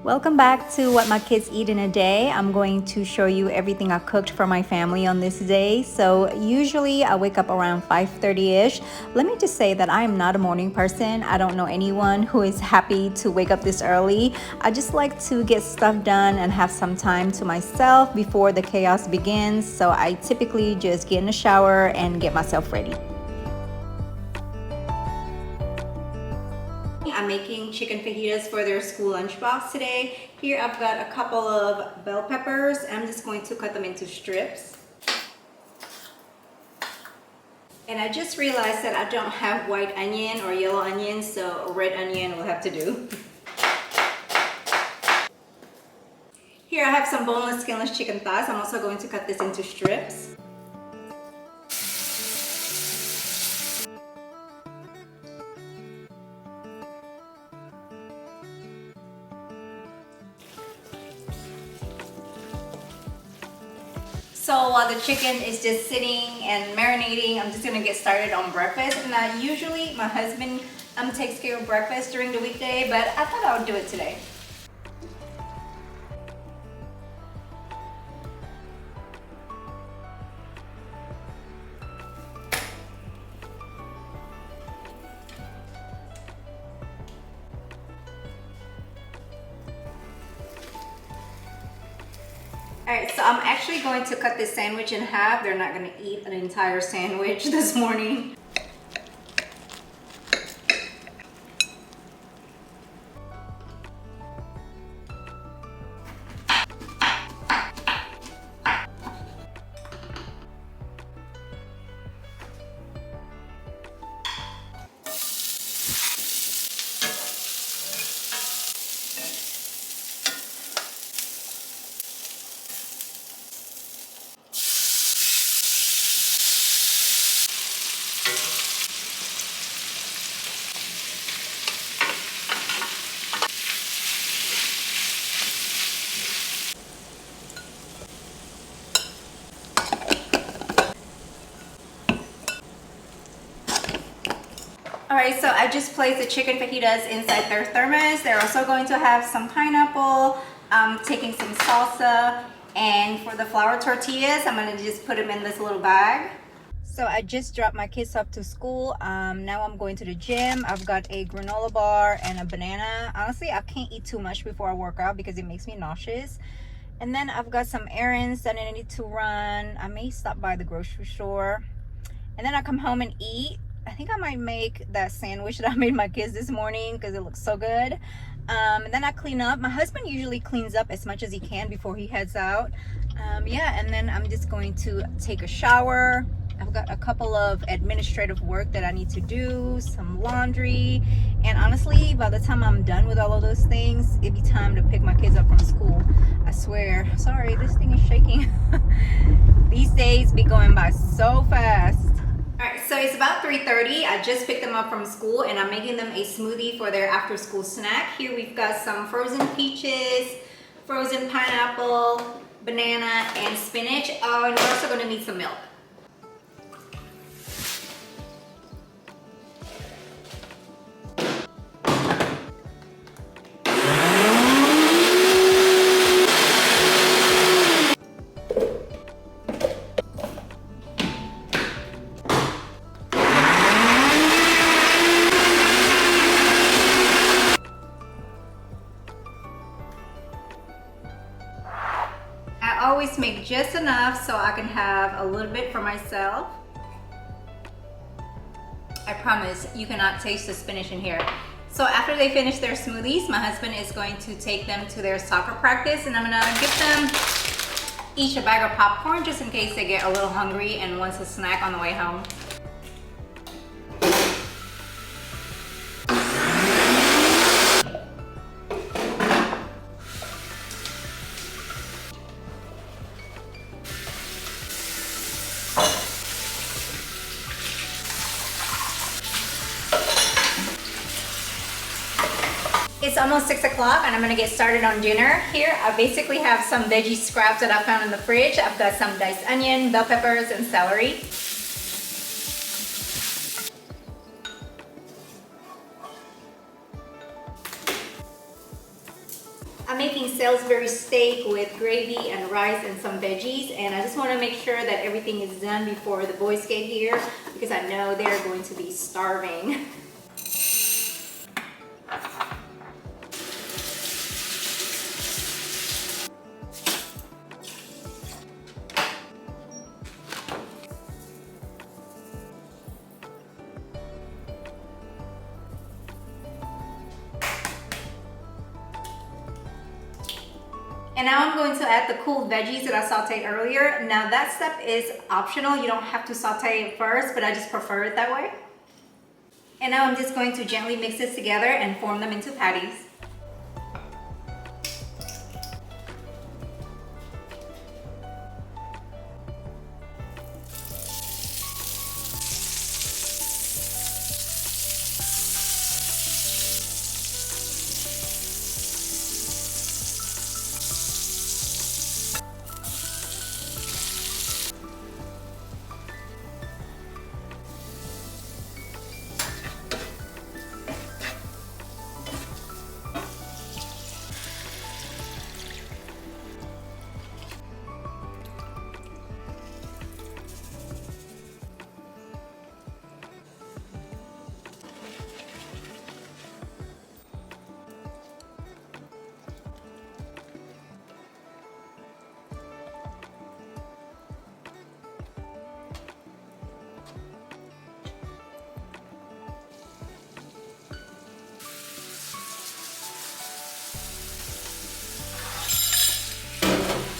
Welcome back to What My Kids Eat in a Day. I'm going to show you everything I cooked for my family on this day. So usually I wake up around 5:30ish. Let me just say that I am not a morning person. I don't know anyone who is happy to wake up this early. I just like to get stuff done and have some time to myself before the chaos begins. So I typically just get in the shower and get myself ready. I'm making chicken fajitas for their school lunchbox today. Here I've got a couple of bell peppers. I'm just going to cut them into strips. And I just realized that I don't have white onion or yellow onion, so a red onion will have to do. Here I have some boneless, skinless chicken thighs. I'm also going to cut this into strips. So while the chicken is just sitting and marinating, I'm just gonna get started on breakfast. And usually my husband takes care of breakfast during the weekday, but I thought I would do it today. Alright, so I'm actually going to cut this sandwich in half. They're not going to eat an entire sandwich this morning. Alright, so I just placed the chicken fajitas inside their thermos. They're also going to have some pineapple, taking some salsa, and for the flour tortillas, I'm going to just put them in this little bag. So I just dropped my kids off to school. Now I'm going to the gym. I've got a granola bar and a banana. Honestly, I can't eat too much before I work out because it makes me nauseous. And then I've got some errands that I need to run. I may stop by the grocery store. And then I come home and eat. I think I might make that sandwich that I made my kids this morning because it looks so good. And then I clean up. My husband usually cleans up as much as he can before he heads out. Yeah, and then I'm just going to take a shower. I've got a couple of administrative work that I need to do, some laundry, and honestly, by the time I'm done with all of those things, it'd be time to pick my kids up from school. I swear. Sorry, this thing is shaking. These days be going by so fast. Alright, so it's about 3:30. I just picked them up from school and I'm making them a smoothie for their after school snack. Here we've got some frozen peaches, frozen pineapple, banana, and spinach. Oh, and we're also going to need some milk. I always make just enough so I can have a little bit for myself. I promise you cannot taste the spinach in here. So after they finish their smoothies, my husband is going to take them to their soccer practice and I'm gonna give them each a bag of popcorn just in case they get a little hungry and wants a snack on the way home. It's almost 6 o'clock and I'm gonna get started on dinner. Here I basically have some veggie scraps that I found in the fridge. I've got some diced onion, bell peppers, and celery. I'm making Salisbury steak with gravy and rice and some veggies, and I just want to make sure that everything is done before the boys get here because I know they're going to be starving. And now I'm going to add the cool veggies that I sauteed earlier. Now that step is optional. You don't have to saute it first, but I just prefer it that way. And now I'm just going to gently mix this together and form them into patties.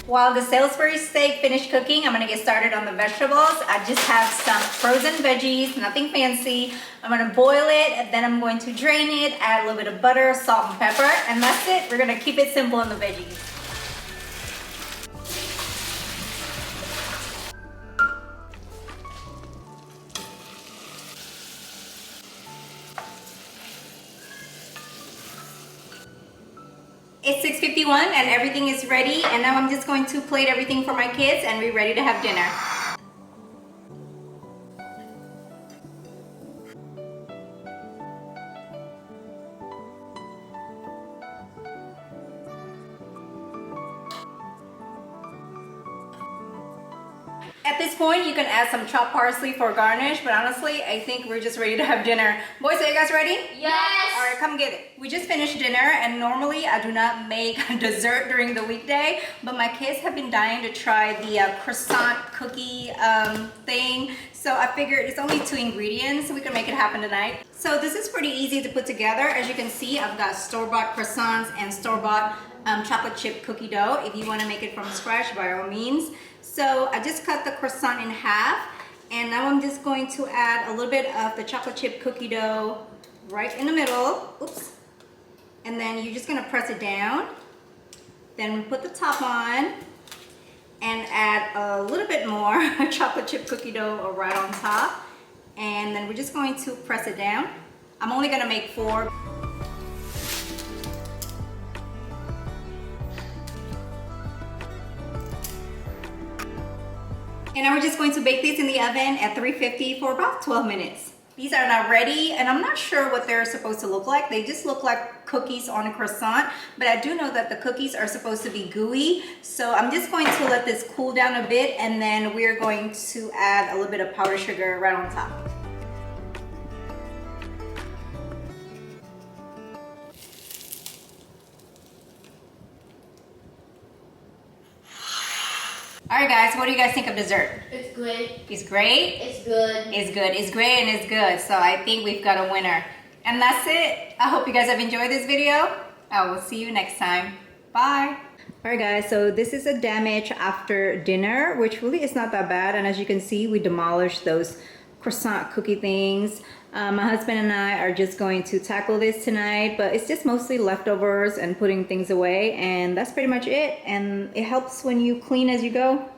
While the Salisbury steak finished cooking, I'm gonna get started on the vegetables. I just have some frozen veggies, nothing fancy. I'm gonna boil it, and then I'm going to drain it, add a little bit of butter, salt, and pepper, and that's it. We're gonna keep it simple on the veggies. It's 6:51 and everything is ready, and now I'm just going to plate everything for my kids and we're ready to have dinner. At this point, you can add some chopped parsley for garnish, but honestly, I think we're just ready to have dinner. Boys, are you guys ready? Yes! All right, come get it. We just finished dinner, and normally I do not make dessert during the weekday, but my kids have been dying to try the croissant cookie thing, so I figured it's only 2 ingredients, so we can make it happen tonight. So this is pretty easy to put together. As you can see, I've got store-bought croissants and store-bought chocolate chip cookie dough. If you want to make it from scratch, by all means. So I just cut the croissant in half, and now I'm just going to add a little bit of the chocolate chip cookie dough right in the middle. Oops. And then you're just gonna press it down. Then put the top on and add a little bit more chocolate chip cookie dough right on top. And then we're just going to press it down. I'm only gonna make 4. And now we're just going to bake these in the oven at 350 for about 12 minutes. These are now ready, and I'm not sure what they're supposed to look like. They just look like cookies on a croissant, but I do know that the cookies are supposed to be gooey. So I'm just going to let this cool down a bit, and then we're going to add a little bit of powdered sugar right on top. All right, guys, what do you guys think of dessert? It's great. It's great? It's good. It's good. It's great and it's good. So I think we've got a winner. And that's it. I hope you guys have enjoyed this video. I will see you next time. Bye. All right, guys, so this is a damage after dinner, which really is not that bad. And as you can see, we demolished those croissant cookie things. My husband and I are just going to tackle this tonight, but it's just mostly leftovers and putting things away, and that's pretty much it. And it helps when you clean as you go.